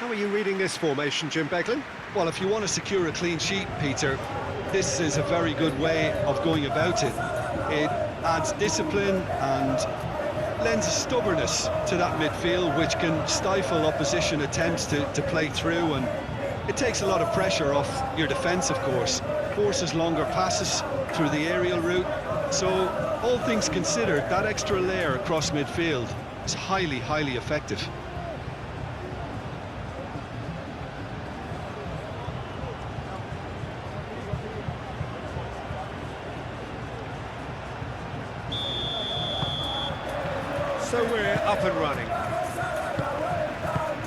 How are you reading this formation, Jim Beglin? Well, if you want to secure a clean sheet, Peter, this is a very good way of going about it. It adds discipline and lends a stubbornness to that midfield, which can stifle opposition attempts to play through, and it takes a lot of pressure off your defence, of course. Forces longer passes through the aerial route. So, all things considered, that extra layer across midfield is highly, highly effective. So we're up and running.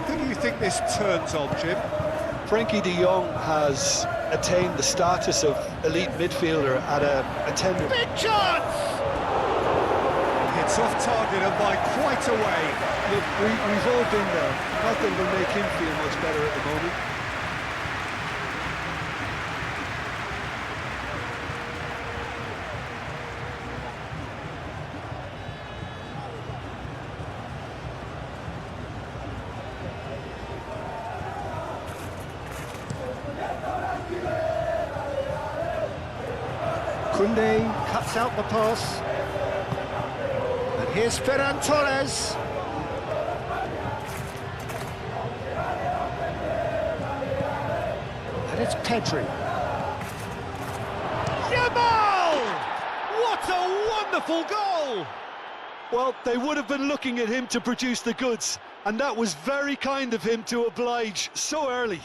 Who do you think this turns on, Jim? Frankie de Jong has attained the status of elite midfielder at a tender. Big chance! It's off target and by quite a way. Look, we've all been there. Nothing will make him feel much better at the moment. Koundé cuts out the pass. And here's Ferran Torres. And it's Pedri. Yamal! What a wonderful goal! Well, they would have been looking at him to produce the goods, and that was very kind of him to oblige so early.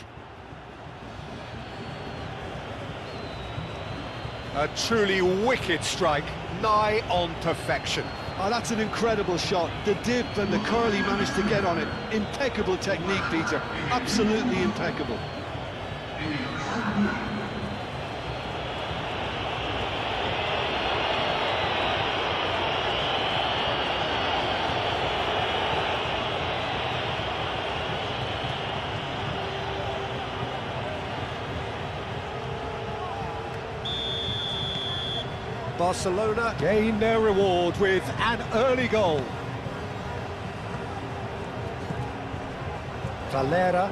A truly wicked strike, nigh on perfection. Oh, that's an incredible shot. The dip and the curl he managed to get on it. Impeccable technique, Peter. Absolutely impeccable. Barcelona gain their reward with an early goal. Valera.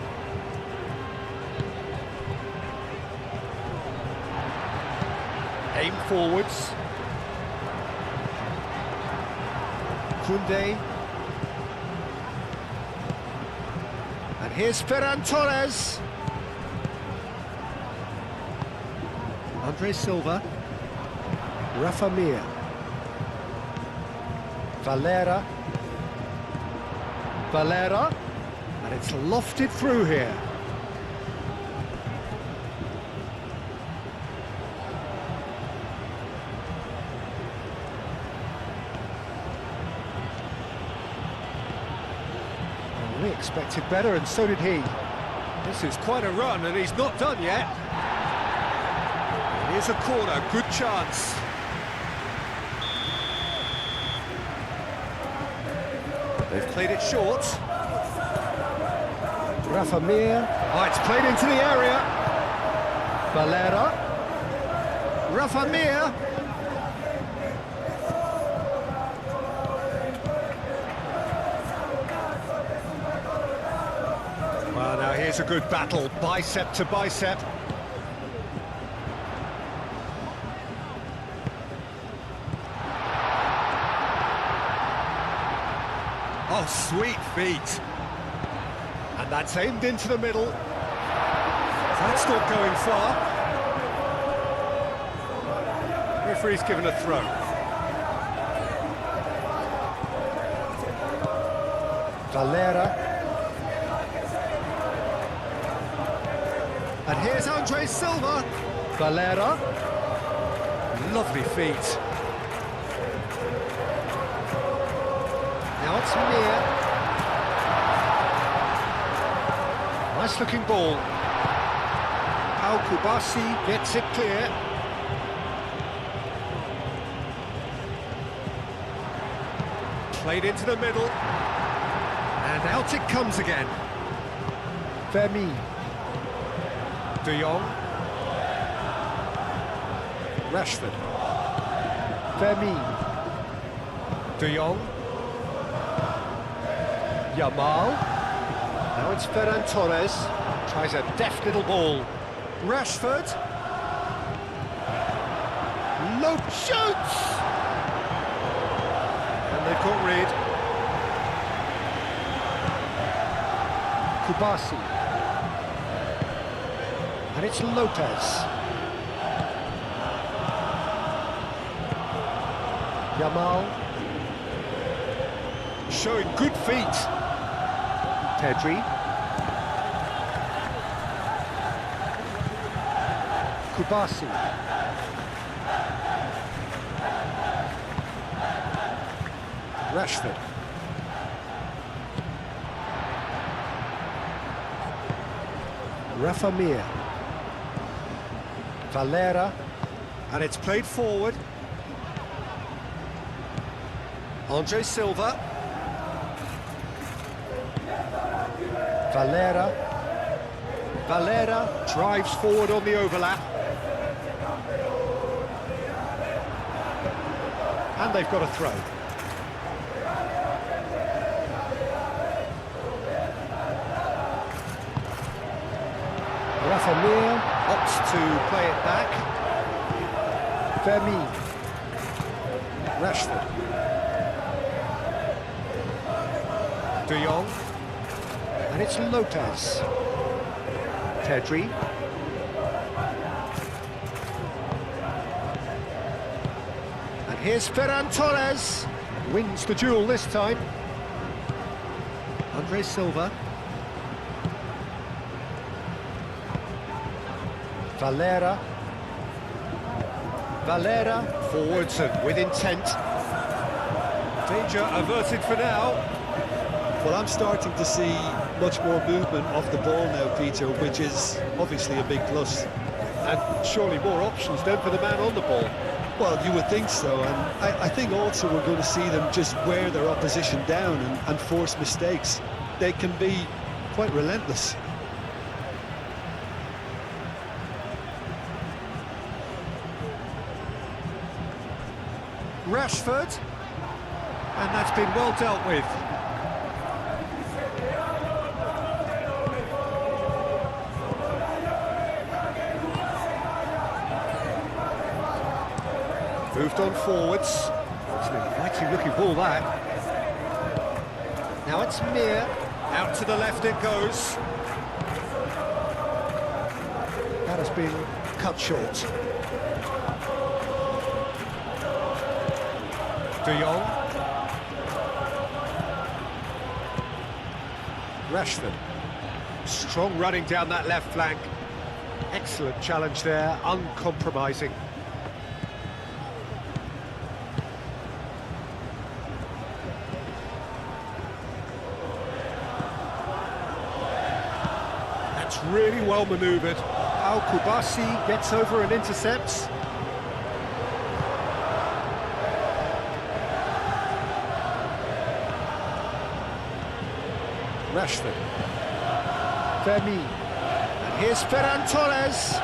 Aim forwards. Koundé. And here's Ferran Torres. Andre Silva. Rafa Mir. Valera. Valera. And it's lofted through here. Well, we expected better, and so did he. This is quite a run, and he's not done yet. Here's a corner, good chance. They've played it short. Rafa Mir. Oh, it's played into the area. Valera. Rafa Mir. Well, now here's a good battle, bicep to bicep. Oh, sweet feet. And that's aimed into the middle. That's not going far. Referee's given a throw. Valera. And here's Andre Silva. Valera. Lovely feet. Now it's Mir. Nice looking ball. Pau Kubasi gets it clear. Played into the middle. And out it comes again. Vermi. De Jong. Rashford. Vermi. De Jong. Yamal. Now it's Ferran Torres. Tries a deft little ball. Rashford. Lope shoots! And they've got rid. Kubasi. And it's Lopez. Yamal. Showing good feet. Pedri. Kubasi. Rashford. Rafa Mir. Valera. And it's played forward. Andre Silva. Valera. Valera drives forward on the overlap. And they've got a throw. Rafa Mir opts to play it back. Fermi. Rashford. De Jong. And it's Lopez. Pedri. And here's Ferran Torres. Wins the duel this time. Andre Silva. Valera. Valera forwards and with intent. Danger averted for now. Well, I'm starting to see much more movement off the ball now, Peter, which is obviously a big plus. And surely more options then for the man on the ball. Well, you would think so, and I think also we're going to see them just wear their opposition down and force mistakes. They can be quite relentless. Rashford, and that's been well dealt with. Moved on forwards. It's an inviting looking ball, that. Now it's Mir. Out to the left it goes. That has been cut short. De Jong. Rashford. Strong running down that left flank. Excellent challenge there, uncompromising. That's really well manoeuvred. How Kubasi gets over and intercepts. Rashford. Fermi. And here's Ferran Torres.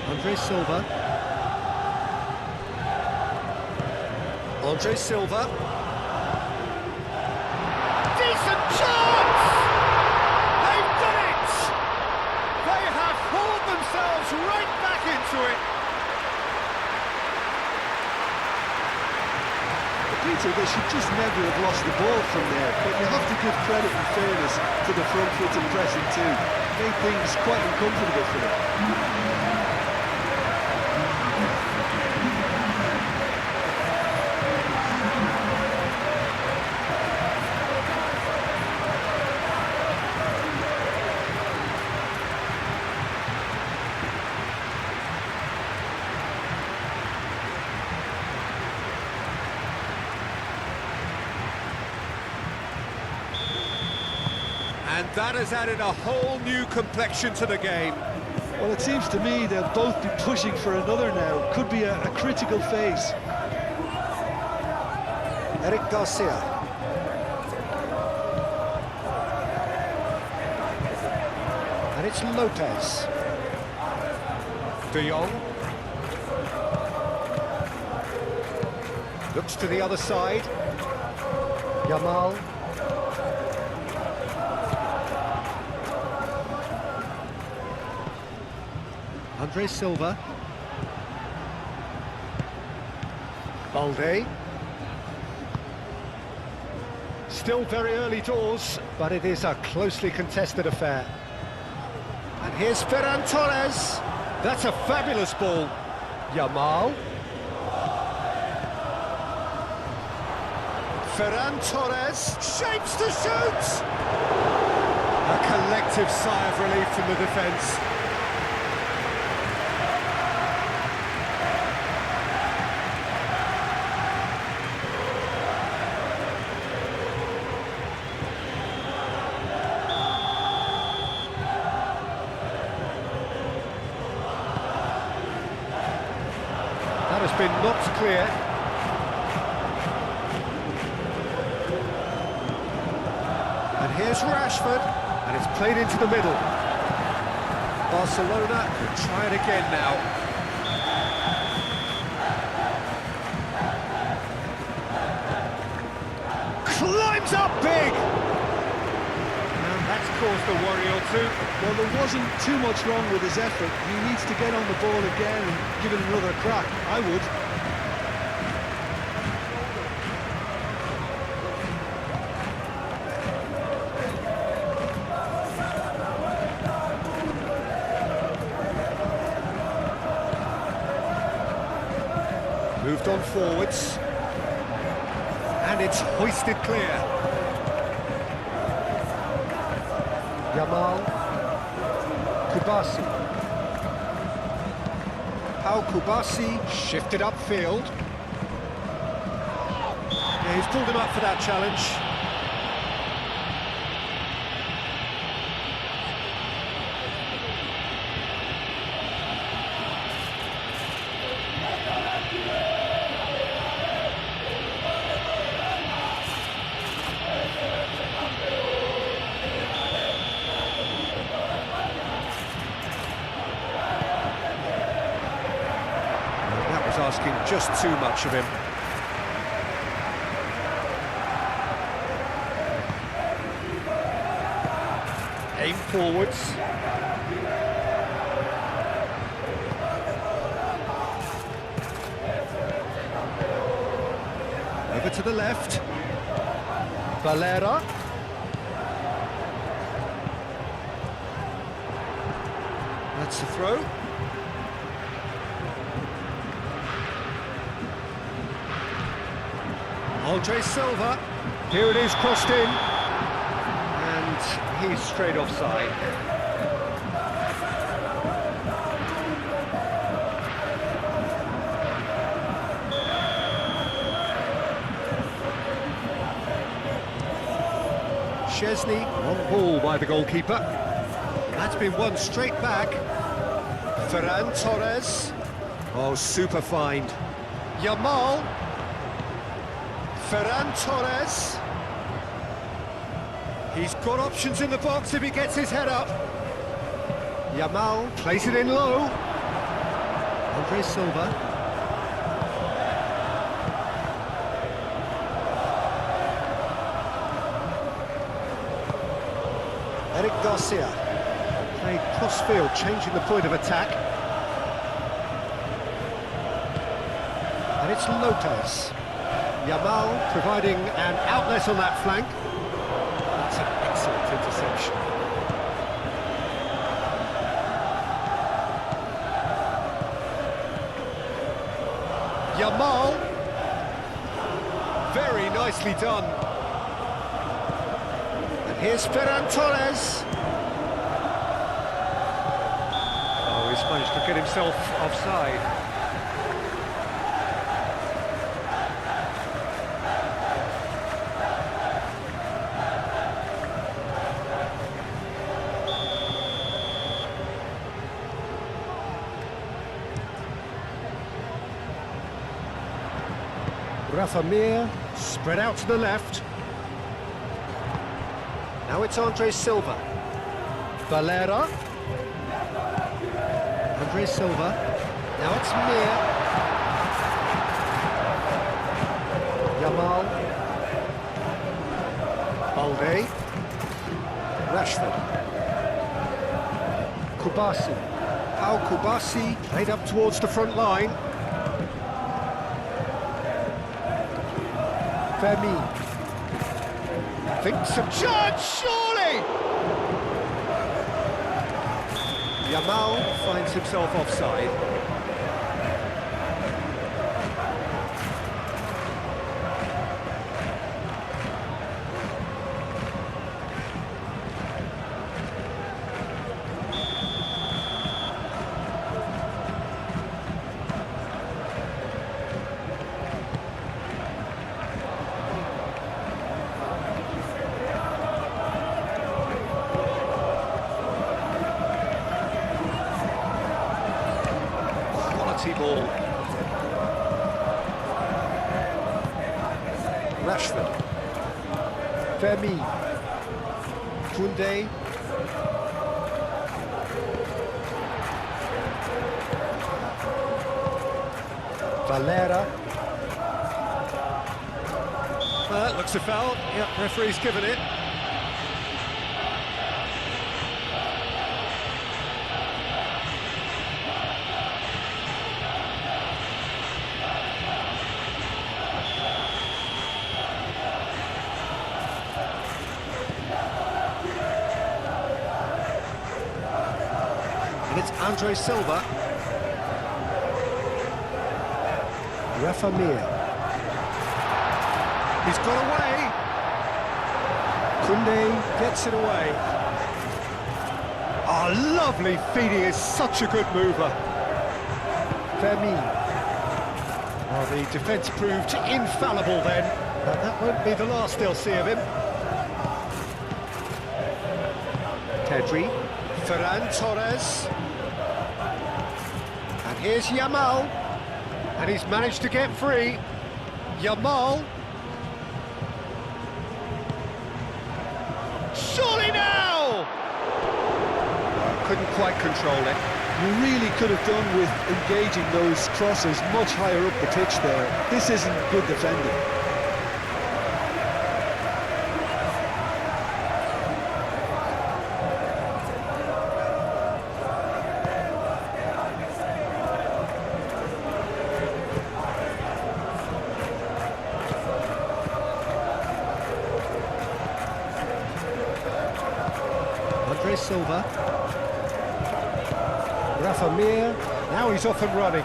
Andre Silva. Andre Silva. Decent chance! They've done it! They have hauled themselves right back into it. Peter, they should just never have lost the ball from there, but you have to give credit and fairness to the front foot and pressing too. Made things quite uncomfortable for them. And that has added a whole new complexion to the game. Well, it seems to me they'll both be pushing for another now. Could be a critical phase. Eric Garcia. And it's Lopez. De Jong. Looks to the other side. Yamal. Andre Silva. Balde. Still very early doors, but it is a closely contested affair. And here's Ferran Torres. That's a fabulous ball. Yamal. Ferran Torres shapes to shoot! A collective sigh of relief from the defence. That has been knocked clear. And here's Rashford, and it's played into the middle. Barcelona will try it again now. Climbs up big! And that's caused a worry or two. Well, there wasn't too much wrong with his effort. He needs to get on the ball again and give it another crack. I would. Moved on forwards. And it's hoisted clear. Yamal. Kubasi. Pau Kubasi shifted upfield. Yeah, he's pulled him up for that challenge. Asking just too much of him. Aim forwards. Over to the left. Valera. That's the throw. Andre Silva, here it is, crossed in, and he's straight offside. Chesney, on ball by the goalkeeper. That's been won straight back. Ferran Torres. Oh, super find. Yamal. Ferran Torres. He's got options in the box if he gets his head up. Yamal plays it in low. Andre Silva. Eric Garcia. Played cross-field, changing the point of attack. And it's Lopez. Yamal providing an outlet on that flank. That's an excellent interception. Yamal. Very nicely done. And here's Ferran Torres. Oh, he's managed to get himself offside. Rafa Mir, spread out to the left. Now it's Andre Silva. Valera. Andre Silva. Now it's Mir. Yamal. Balde. Rashford. Kubasi. Al Kubasi played up towards the front line. Fermi. Thinks of chance, surely! Yamal finds himself offside. Ball. Rashford. Fermi. Koundé. Valera. Looks a foul. Yep, referee's given it. It's Andre Silva. Rafa Mir. He's got away. Koundé gets it away. Oh, lovely feeding, is such a good mover. Fermi. Oh, the defence proved infallible then, but that won't be the last they'll see of him. Pedri. Ferran Torres. And here's Yamal. And he's managed to get free. Yamal. Surely now! Couldn't quite control it. You really could have done with engaging those crosses much higher up the pitch there. This isn't good defending. Andre Silva. Rafa Mir. Now he's off and running.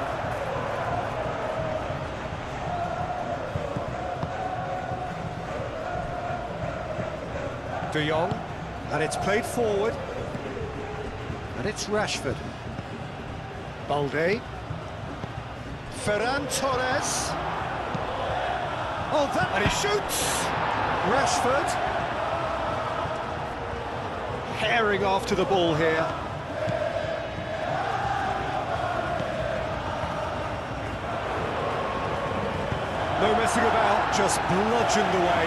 De Jong. And it's played forward. And it's Rashford. Balde. Ferran Torres. Oh, that... And he shoots! Rashford. Herring after the ball here. No messing about, just bludgeoned away.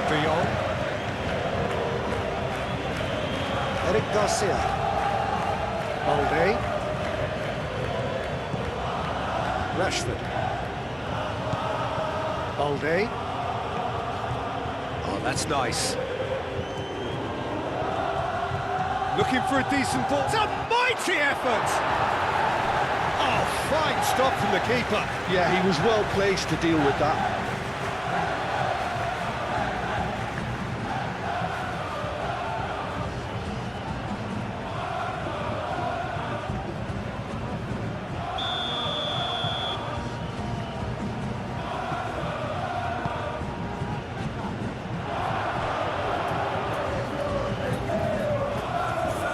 De Jong. Eric Garcia. Balde. Rashford. Balde. Oh, that's nice. Looking for a decent ball. It's a mighty effort! Oh, fine stop from the keeper. Yeah, he was well placed to deal with that.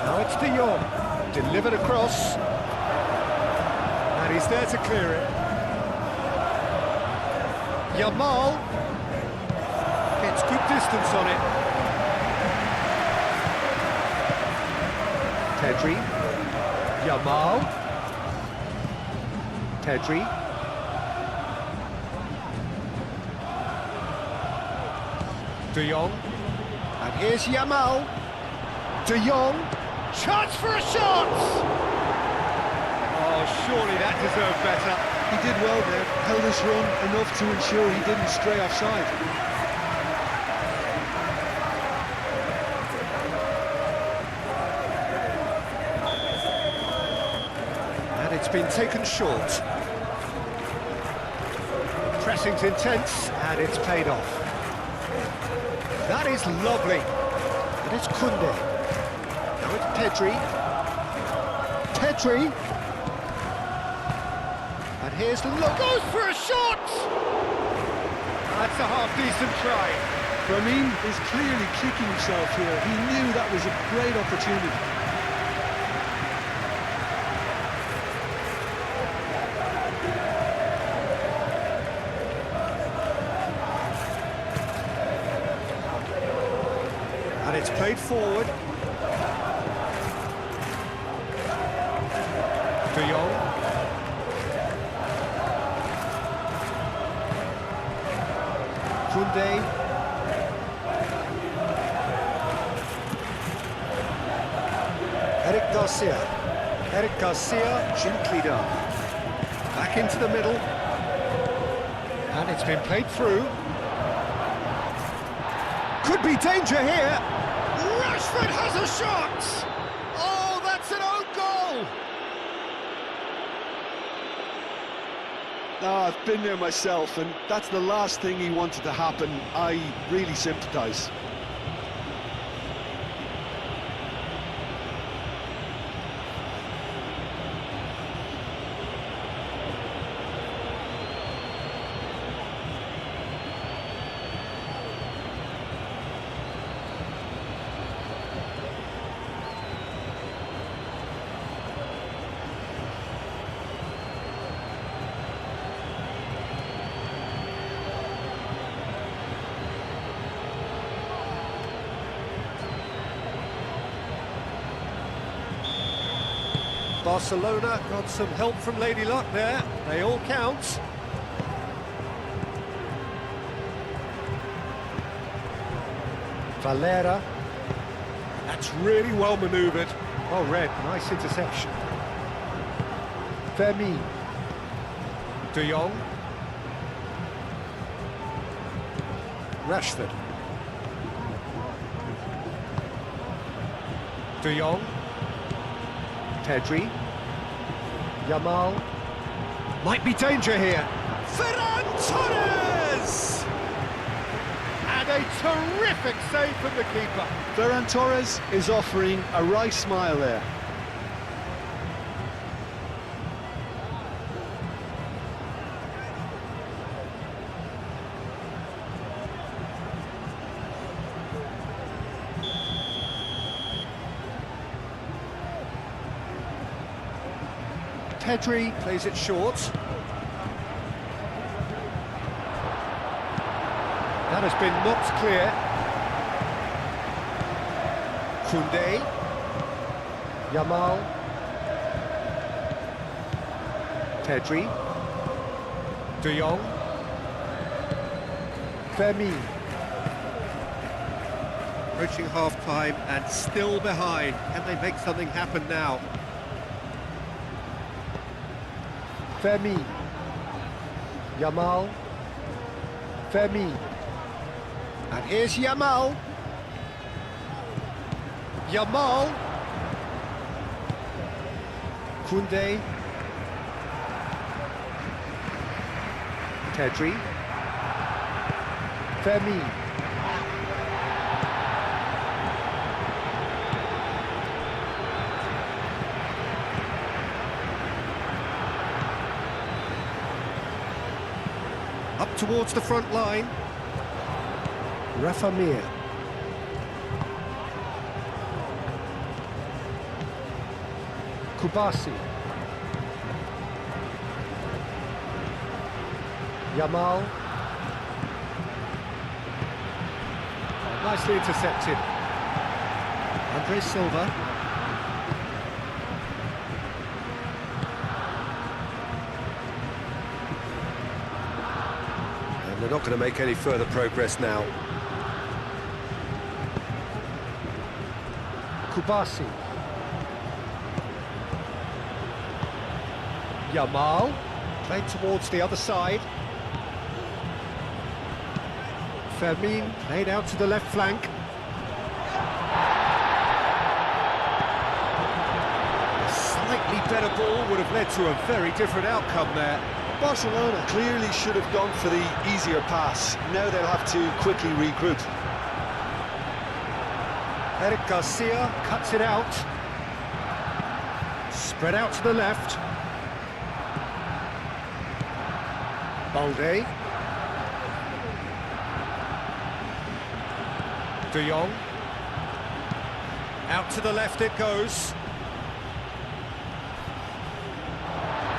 Now it's De Jong, delivered across, and he's there to clear it. Yamal gets good distance on it. Pedri, Yamal, Pedri. De Jong, and here's Yamal. De Jong, chance for a shot! Oh, surely that deserved better. He did well there, held his run enough to ensure he didn't stray offside. And it's been taken short. Pressing's intense, and it's paid off. That is lovely. And it's Kunde. Now it's Pedri. Pedri. And here's Look. Goes for a shot! That's a half-decent try. Fermin is clearly kicking himself here. He knew that was a great opportunity. And it's played forward. De Jong. Kunde. Eric Garcia. Eric Garcia, gently done. Back into the middle. And it's been played through. Could be danger here. Rashford has a shot! Oh, that's an own goal! No, I've been there myself, and that's the last thing he wanted to happen. I really sympathise. Barcelona got some help from Lady Luck there. They all count. Valera. That's really well manoeuvred. Oh, Red, nice interception. Fermin. De Jong. Rashford. De Jong. Pedri. Yamal. Might be danger here. Ferran Torres! And a terrific save from the keeper. Ferran Torres is offering a wry smile there. Pedri plays it short. That has been knocked clear. Kunde. Yamal. Pedri. De Jong. Fermin. Approaching half-time and still behind. Can they make something happen now? Fermin. Yamal. Fermin. And here's Yamal. Yamal. Kunde. Pedri. Fermin. Up towards the front line. Rafa Mir. Kubasi. Yamal. Nicely intercepted. Andre Silva. And they're not going to make any further progress now. Kubasi. Yamal. Played towards the other side. Fermin played out to the left flank. A slightly better ball would have led to a very different outcome there. Barcelona clearly should have gone for the easier pass. Now they'll have to quickly regroup. Eric Garcia cuts it out. Spread out to the left. Balde. De Jong. Out to the left it goes.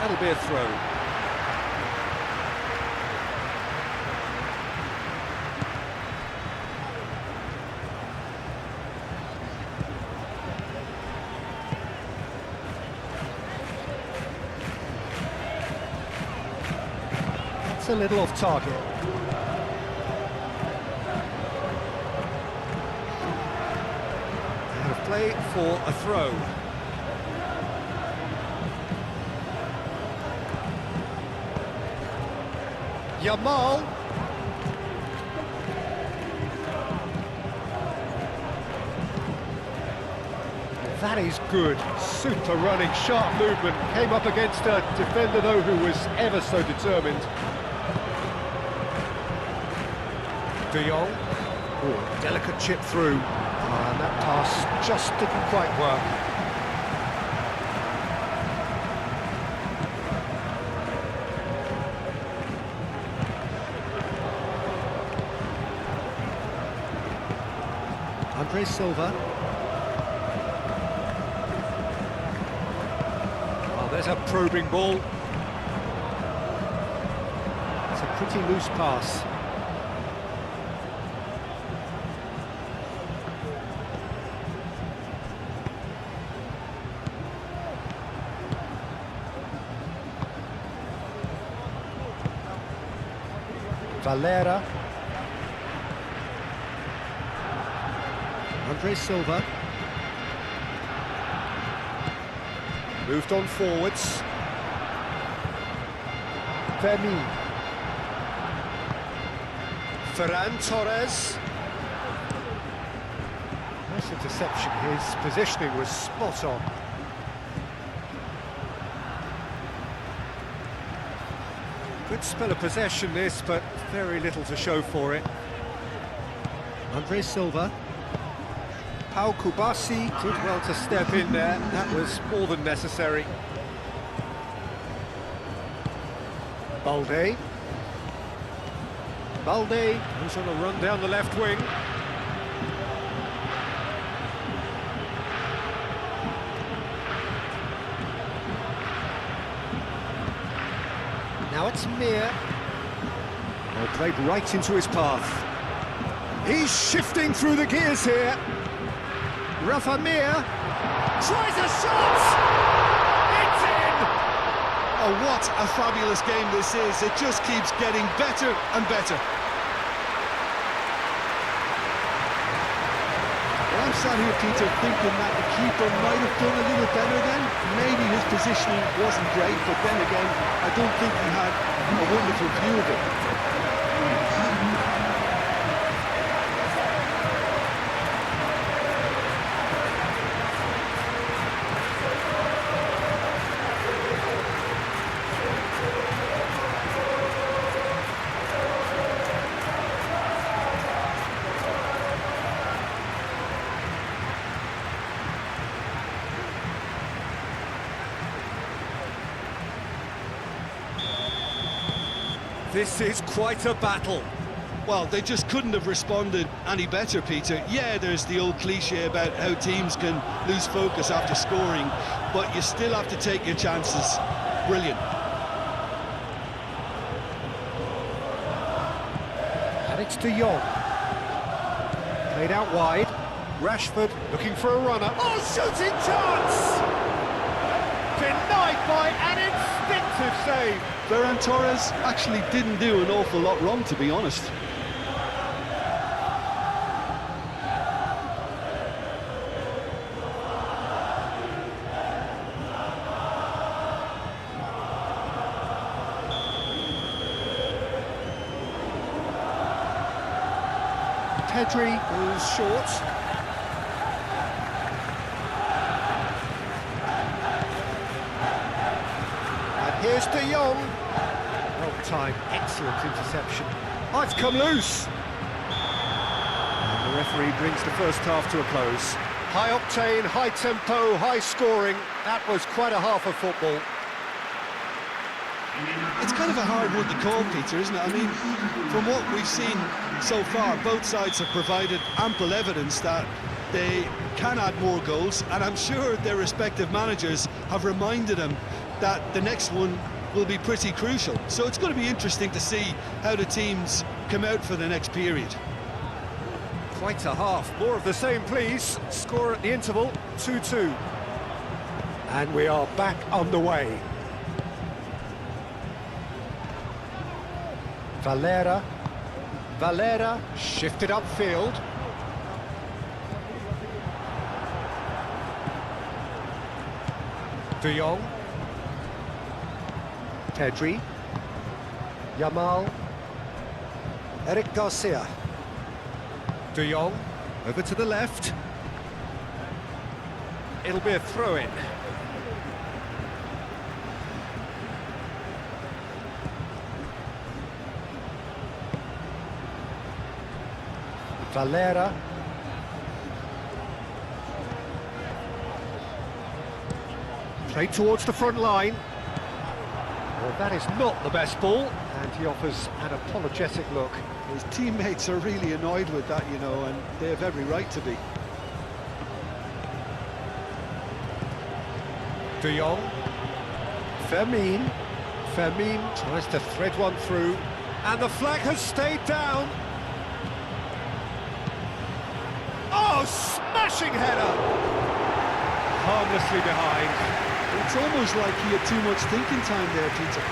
That'll be a throw. That's a little off target. Play for a throw. Yamal. That is good. Super running, sharp movement. Came up against a defender, though, who was ever so determined. De Jong. Ooh, delicate chip through. And that pass just didn't quite work. Andre Silva. Oh, there's a probing ball. It's a pretty loose pass. Valera. Andre Silva. Moved on forwards. Fermin. Ferran Torres. Nice interception. His positioning was spot on. Good spell of possession this, but very little to show for it. Andre Silva. Pau Kubasi did well to step in there. That was more than necessary. Balde. Balde goes on a run down the left wing. Now it's Mir. Oh, played right into his path. He's shifting through the gears here. Rafa Mir tries a shot! It's in! Oh, what a fabulous game this is. It just keeps getting better and better. Well, I'm sat here, Peter, thinking that the keeper might have done a little better then. Maybe his positioning wasn't great, but then again, I don't think he had a wonderful view of it. This is quite a battle. Well, they just couldn't have responded any better, Peter. Yeah, there's the old cliche about how teams can lose focus after scoring, but you still have to take your chances. Brilliant. And it's De Jong. Played out wide. Rashford looking for a runner. Oh, shooting chance! Denied by an instinctive save. Ferran Torres actually didn't do an awful lot wrong, to be honest. Pedri goes short. And here's De Jong. Well timed, excellent interception. Oh, it's come loose. And the referee brings the first half to a close. High octane, high tempo, high scoring. That was quite a half of football. It's kind of a hard one to call, Peter, isn't it? I mean, from what we've seen so far, both sides have provided ample evidence that they can add more goals, and I'm sure their respective managers have reminded them that the next one will be pretty crucial. So it's going to be interesting to see how the teams come out for the next period. Quite a half. More of the same, please. Score at the interval, 2-2. And we are back underway. Valera shifted upfield. De Jong. Pedri. Yamal. Eric Garcia. De Jong, over to the left. It'll be a throw-in. Valera. Played towards the front line. Well, that is not the best ball, and he offers an apologetic look. His teammates are really annoyed with that, you know, and they have every right to be. De Jong. Fermin tries to thread one through, and the flag has stayed down. Oh, smashing header! Harmlessly behind. It's almost like he had too much thinking time there, Peter.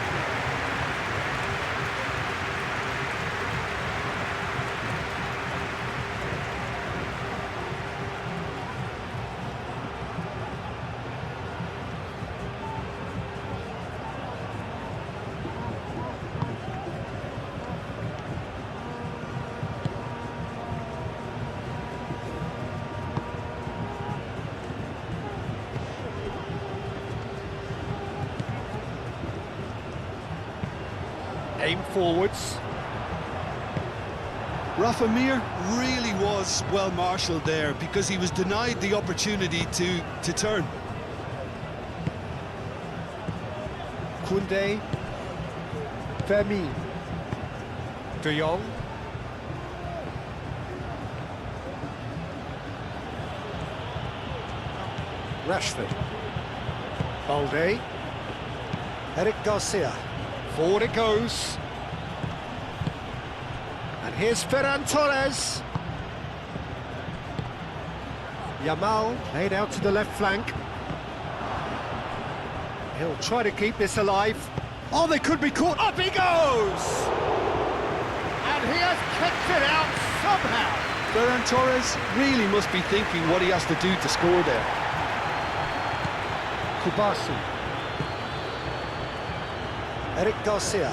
Aim forwards. Rafa Mir really was well marshalled there because he was denied the opportunity to turn. Koundé. Fermin. De Jong. Rashford. Balde. Eric Garcia. Forward it goes. And here's Ferran Torres. Yamal played out to the left flank. He'll try to keep this alive. Oh, they could be caught. Up he goes! And he has kicked it out somehow. Ferran Torres really must be thinking what he has to do to score there. Kubasi. Eric Garcia.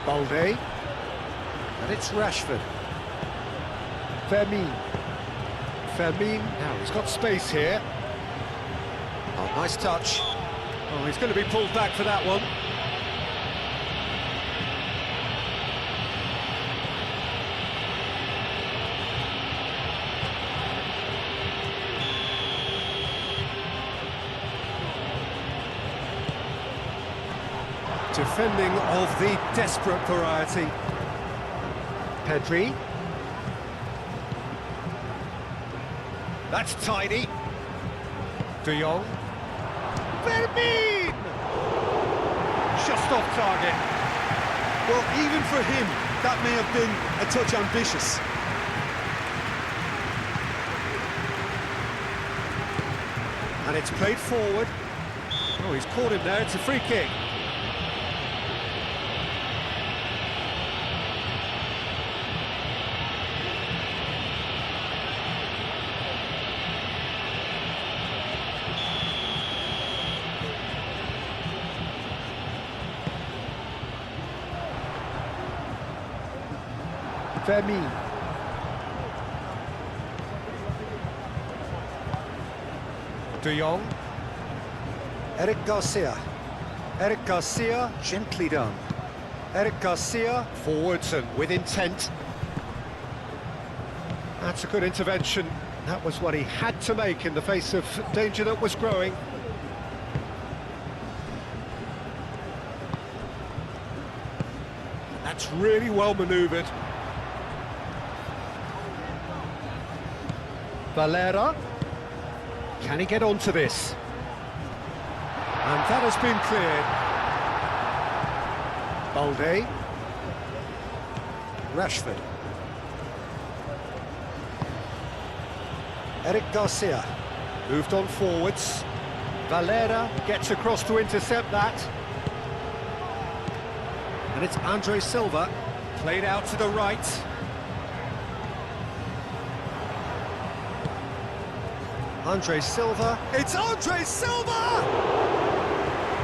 Balde. And it's Rashford. Fermin. Now he's got space here. Oh, nice touch. Oh, he's going to be pulled back for that one. Defending of the desperate variety. Pedri. That's tidy. De Jong. Fermin! Just off target. Well, even for him, that may have been a touch ambitious. And it's played forward. Oh, he's caught him there. It's a free kick. Vermeer. De Jong. Eric Garcia. Eric Garcia, gently done. Eric Garcia, forwards and with intent. That's a good intervention. That was what he had to make in the face of danger that was growing. That's really well manoeuvred. Valera. Can he get onto this? And that has been cleared. Balde. Rashford. Eric Garcia. Moved on forwards. Valera gets across to intercept that. And it's Andre Silva. Played out to the right. Andre Silva. It's Andre Silva!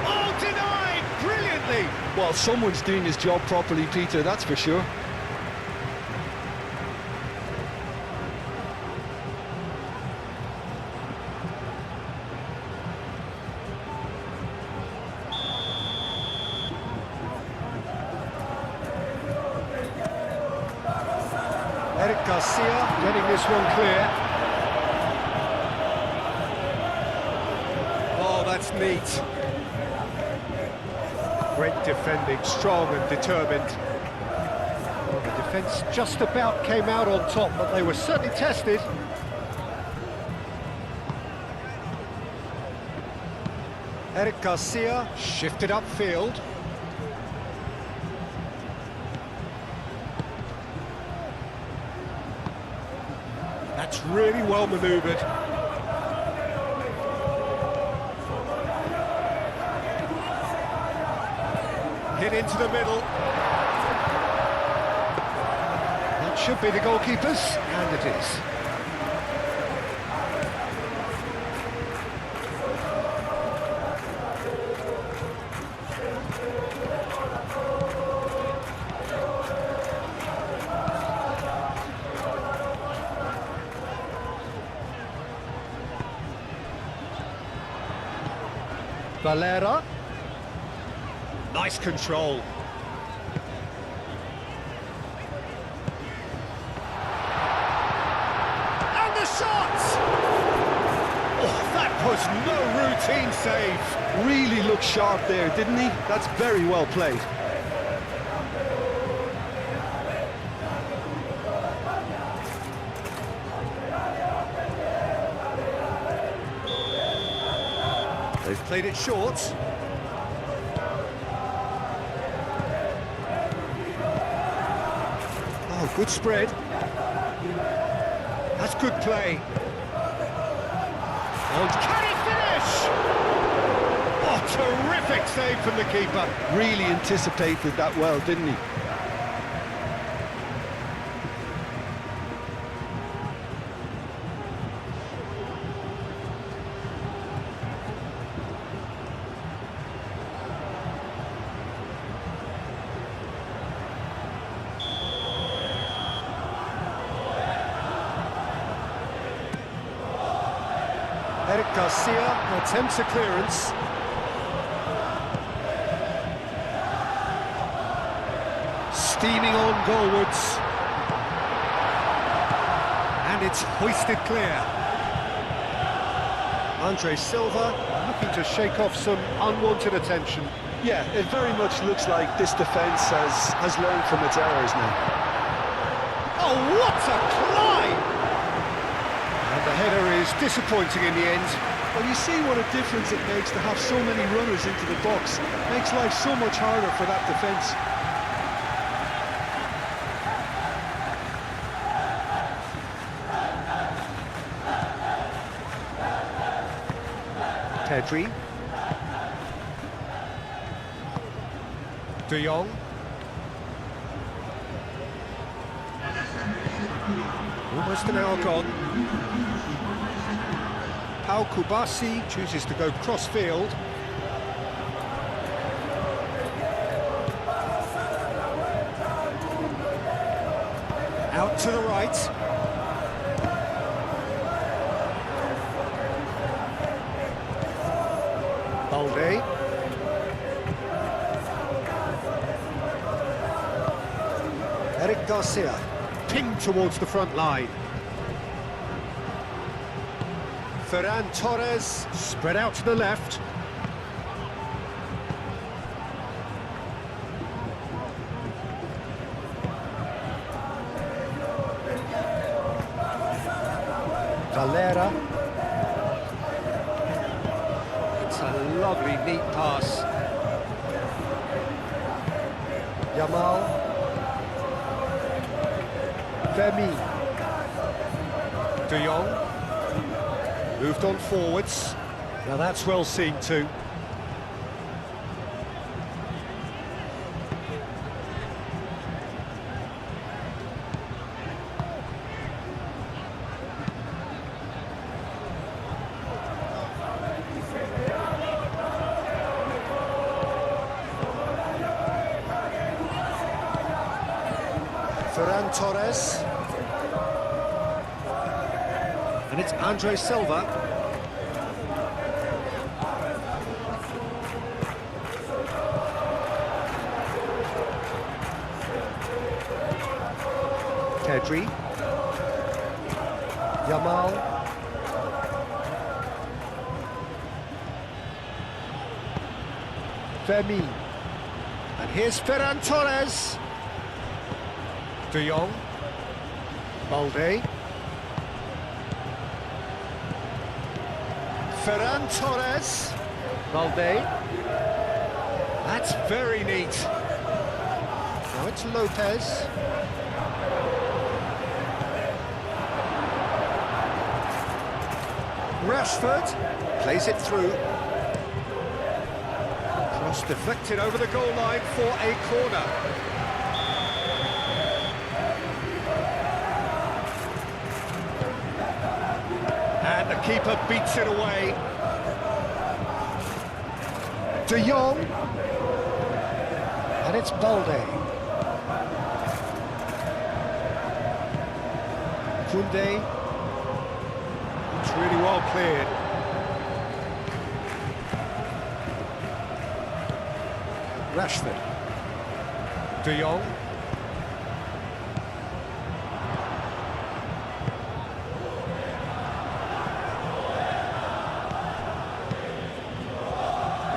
Oh, denied brilliantly! Well, someone's doing his job properly, Peter, that's for sure. Eric Garcia getting this one clear. Oh, that's neat. Great defending, strong and determined. Well, the defence just about came out on top, but they were certainly tested. Eric Garcia shifted upfield. That's really well manoeuvred. Hit into the middle. That should be the goalkeeper's, and it is. Valera. Nice control. And the shot! Oh, that was no routine save. Really looked sharp there, didn't he? That's very well played. They've played it short. Oh, good spread. That's good play. Oh, can he finish? Oh, terrific save from the keeper. Really anticipated that well, didn't he? Eric Garcia attempts a clearance. Steaming on goalwards. And it's hoisted clear. Andre Silva looking to shake off some unwanted attention. Yeah, it very much looks like this defence has learned from its errors now. Oh, what a climb! And the header is disappointing in the end. Well, you see what a difference it makes to have so many runners into the box. Makes life so much harder for that defence. Pedri. De Jong. Almost an hour gone. Pau Kubasi chooses to go cross-field. Out to the right. Balde. Eric Garcia. Pinged towards the front line. Ferran Torres. Spread out to the left. Valera. It's a lovely, neat pass. Yamal. Femi. De Jong. Moved on forwards. Now that's well seen too. Ferran Torres. And it's Andre Silva. Pedri. Yamal. Femi. And here's Ferran Torres. De Jong. Balde. Ferran Torres. Balde. That's very neat. Now it's Lopez. Rashford plays it through. Cross deflected over the goal line for a corner. And the keeper beats it away. De Jong. And it's Balde. Koundé. It's really well cleared. Rashford. De Jong.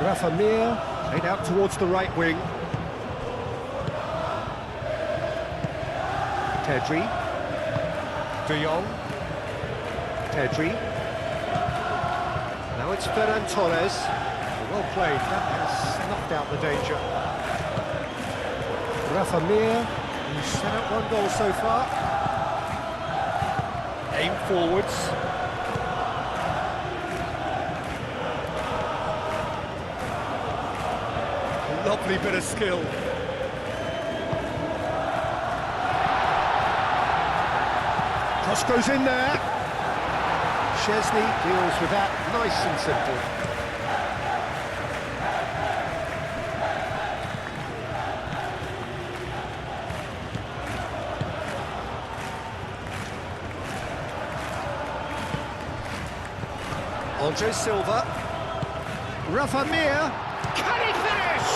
Rafa Mir, played out towards the right wing. Pedri. De Jong. Pedri. Now it's Ferran Torres. Well played, that has snuffed out the danger. Rafa Mir, who's set up one goal so far. Aim forwards. Lovely bit of skill. Cross goes in there. Chesney deals with that nice and simple. Andre Silva. Rafa Mir. Can he finish?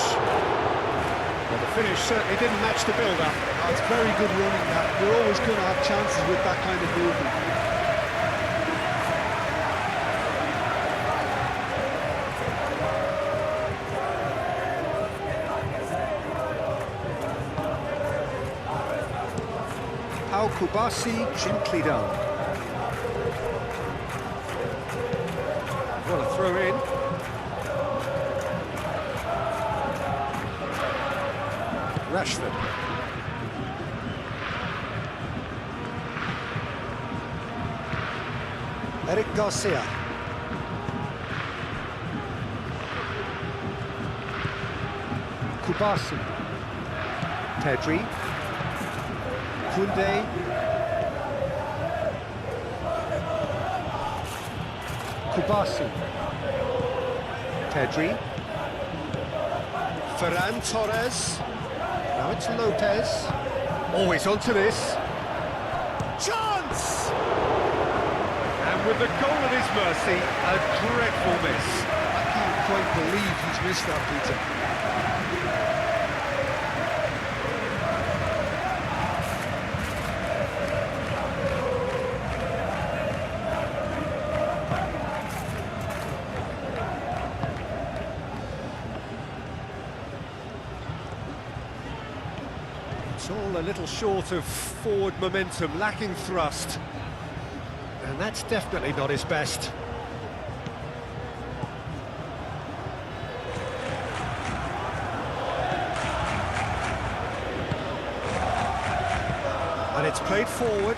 Well, the finish certainly didn't match the build-up. Oh, it's very good running that. You're always going to have chances with that kind of movement. Pau Kubasi gently down. What a throw in. Rashford. Eric Garcia. Kubasi. Pedri. Koundé. Kubasi. Pedri. Ferran Torres. Now it's Lopez. Always onto this. Chance! And with the goal at his mercy, a dreadful miss. I can't quite believe he's missed that, Peter. It's all a little short of forward momentum, lacking thrust. And that's definitely not his best. And it's played forward.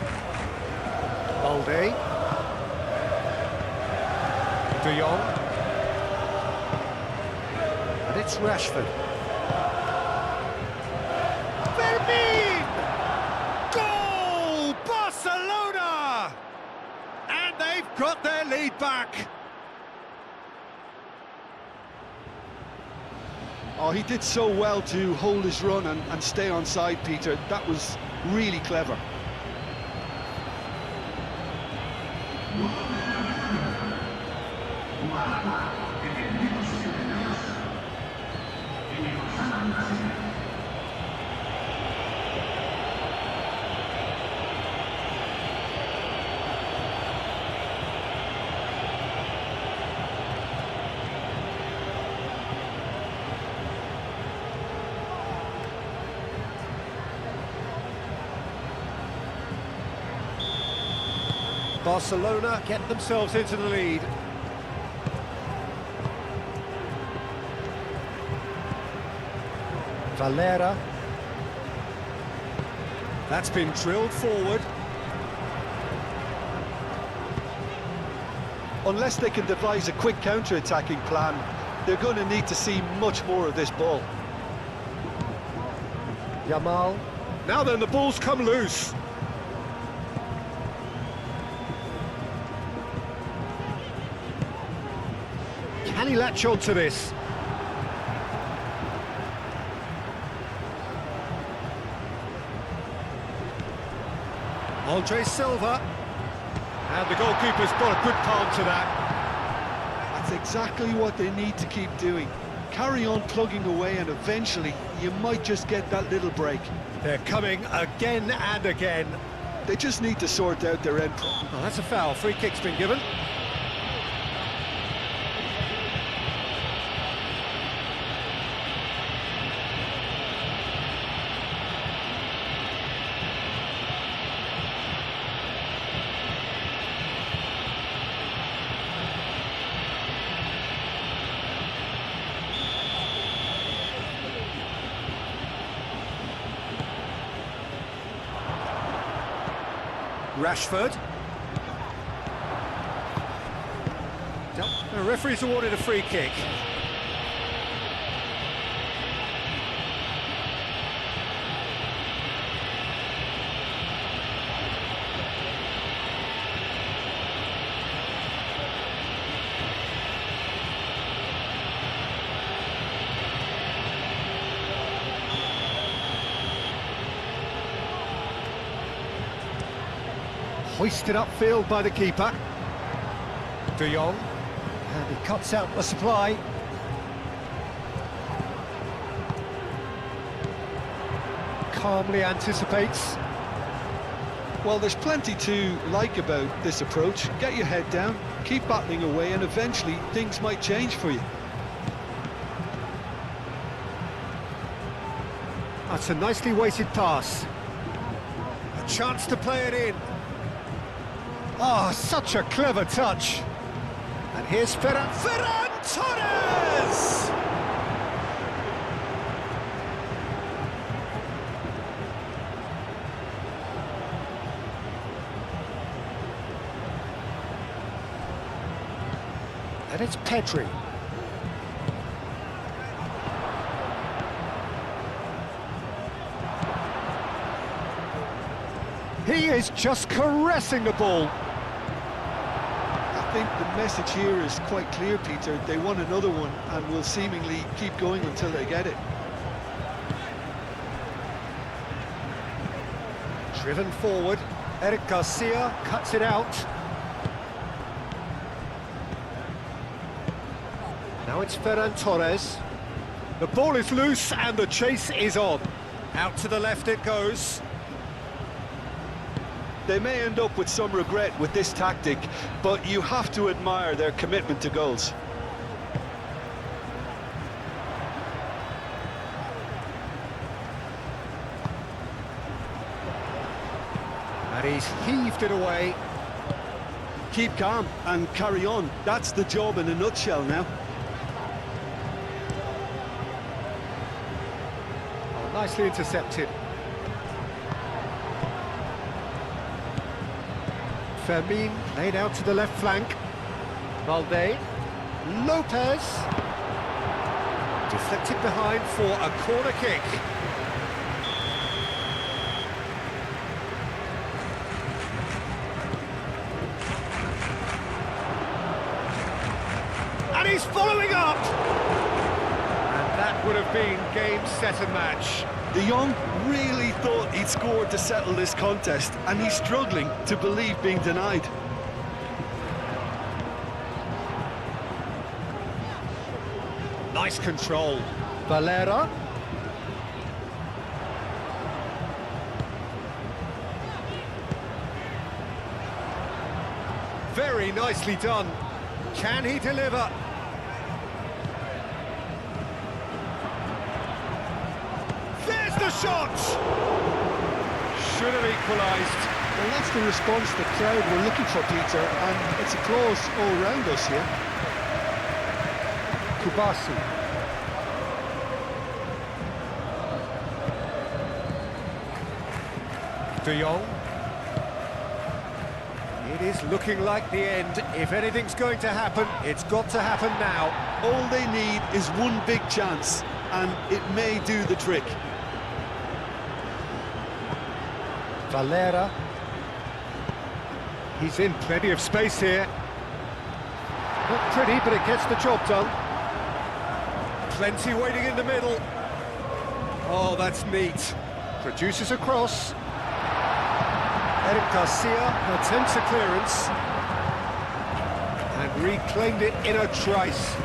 Balde. De Jong. And it's Rashford. Fermin! Goal! Barcelona! And they've got their lead back. Oh, he did so well to hold his run and stay on side, Peter. That was really clever. Barcelona get themselves into the lead. Valera. That's been drilled forward. Unless they can devise a quick counter-attacking plan, they're going to need to see much more of this ball. Yamal. Now then, the ball's come loose. Can he latch on to this? Andre Silva. And the goalkeeper's got a good palm to that. That's exactly what they need to keep doing. Carry on plugging away and eventually you might just get that little break. They're coming again and again. They just need to sort out their end product. Oh, that's a foul. Free kick's been given. Rashford. The referee's awarded a free kick. Hoisted upfield by the keeper. De Jong. And he cuts out the supply. Calmly anticipates. Well, there's plenty to like about this approach. Get your head down, keep battling away, and eventually things might change for you. That's a nicely weighted pass. A chance to play it in. Oh, such a clever touch. And here's Ferran Torres! And it's Pedri. He is just caressing the ball. I think the message here is quite clear, Peter. They want another one and will seemingly keep going until they get it. Driven forward. Eric Garcia cuts it out. Now it's Ferran Torres. The ball is loose and the chase is on. Out to the left it goes. They may end up with some regret with this tactic, but you have to admire their commitment to goals. And he's heaved it away. Keep calm and carry on. That's the job in a nutshell now. Oh, nicely intercepted. Fermin laid out to the left flank. Valde. Lopez. Deflected behind for a corner kick. And he's following up! And that would have been game, set and match. De Jong really thought he'd scored to settle this contest, and he's struggling to believe being denied. Nice control. Valera. Very nicely done. Can he deliver? There's the shot! Should have equalised. Well, that's the response the crowd were looking for, Peter, and it's applause all round us here. Kubasi. De Jong. It is looking like the end. If anything's going to happen, it's got to happen now. All they need is one big chance, and it may do the trick. Valera. He's in plenty of space here. Not pretty, but it gets the job done. Plenty waiting in the middle. Oh, that's neat. Produces a cross. Eric Garcia attempts a clearance. And reclaimed it in a trice.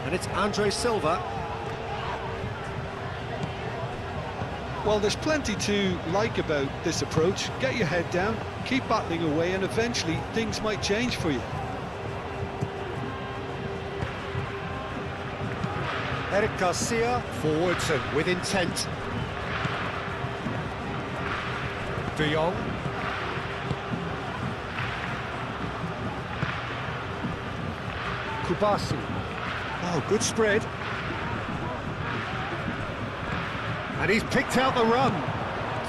And it's Andre Silva. Well, there's plenty to like about this approach. Get your head down, keep battling away, and eventually things might change for you. Eric Garcia forwards and with intent. De Jong. Kubasi. Oh, good spread. And he's picked out the run.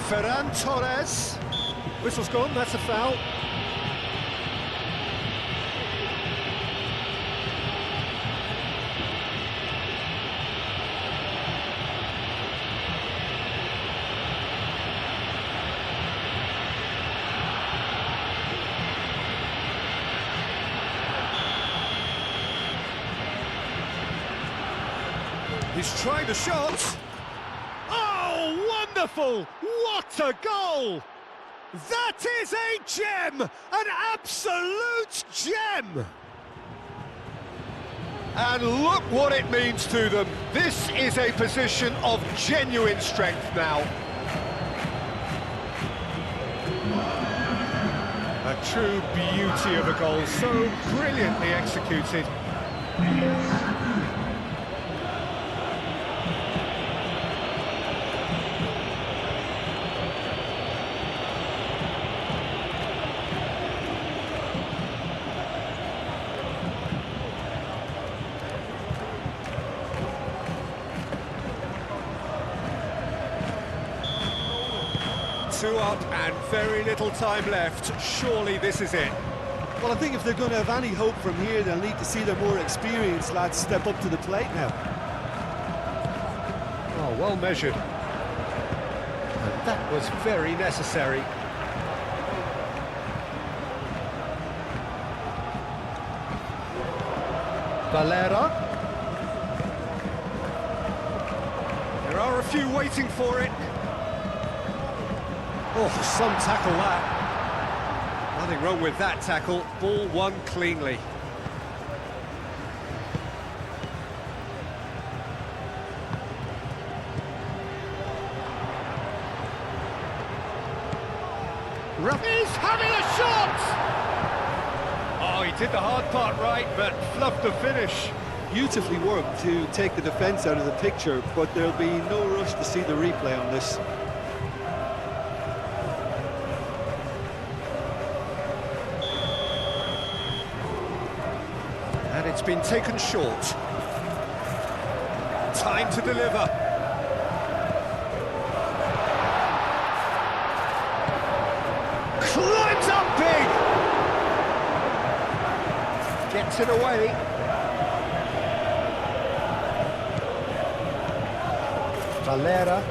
Ferran Torres. Whistle's gone, that's a foul. He's trying the shot. Oh, wonderful! What a goal! That is a gem! An absolute gem! And look what it means to them. This is a position of genuine strength now. A true beauty of a goal, so brilliantly executed. Two up and very little time left. Surely this is it. Well, I think if they're going to have any hope from here, they'll need to see their more experienced lads step up to the plate now. Oh, well measured. And that was very necessary. Valera. There are a few waiting for it. Oh, some tackle that. Nothing wrong with that tackle. Ball won cleanly. He's having a shot! Oh, he did the hard part right, but fluffed the finish. Beautifully worked to take the defence out of the picture, but there'll be no rush to see the replay on this. And it's been taken short. Time to deliver. Climbs up big! Gets it away. Valera.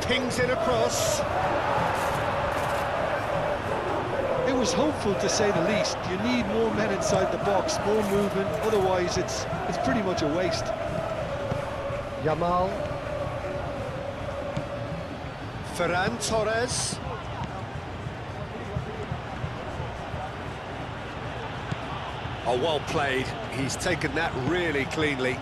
Pings it across. It was hopeful, to say the least. You need more men inside the box, more movement, otherwise it's pretty much a waste. Yamal. Ferran Torres. Oh, well played. He's taken that really cleanly.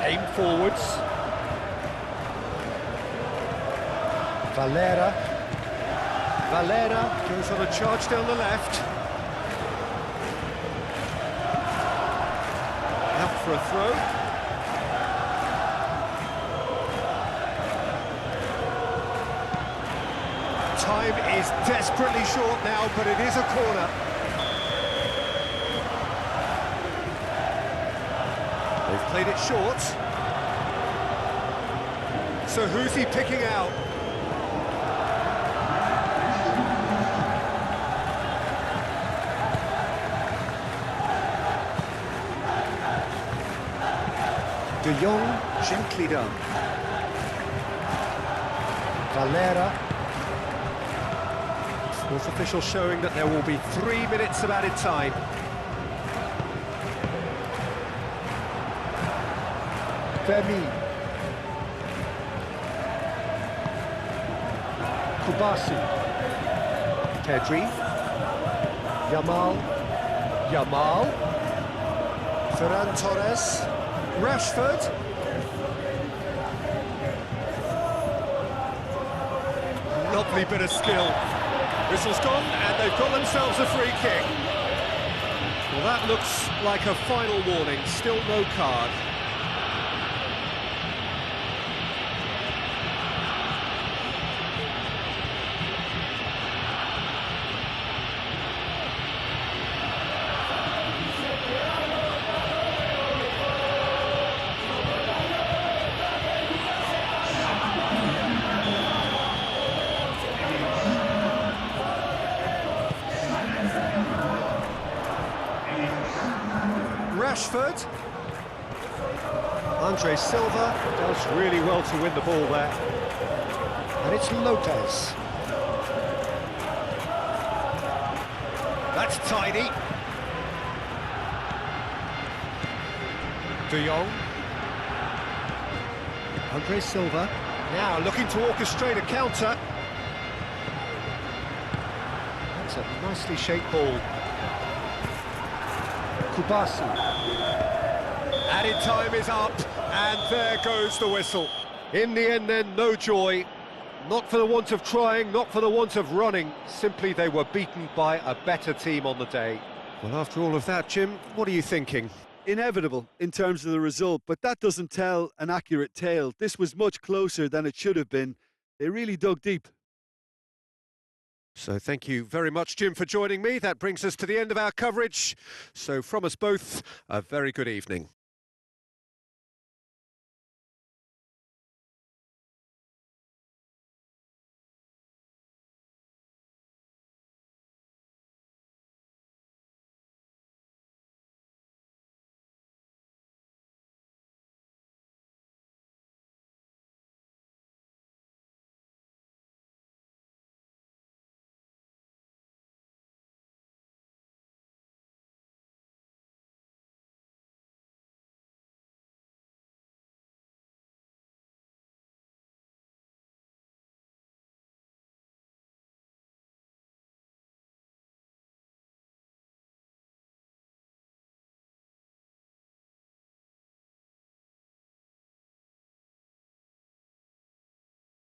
Aim forwards. Valera. Valera goes on a charge down the left. Out for a throw. Time is desperately short now, but it is a corner. They've played it short. So who's he picking out? De Jong, gently done. Valera. Fourth official showing that there will be 3 minutes of added time. Femi. Kubasi. Pedri. Yamal. Yamal. Ferran Torres. Rashford. Lovely bit of skill. Whistle's gone, and they've got themselves a free kick. Well, that looks like a final warning. Still no card. Rashford. Andre Silva does really well to win the ball there. And it's Lopez. That's tidy. De Jong. Andre Silva. Now looking to orchestrate a counter. That's a nicely shaped ball. Kubasi. Added time is up, and there goes the whistle. In the end then, no joy. Not for the want of trying, not for the want of running. Simply they were beaten by a better team on the day. Well, after all of that, Jim, what are you thinking? Inevitable in terms of the result, but that doesn't tell an accurate tale. This was much closer than it should have been. They really dug deep. So thank you very much, Jim, for joining me. That brings us to the end of our coverage. So from us both, a very good evening.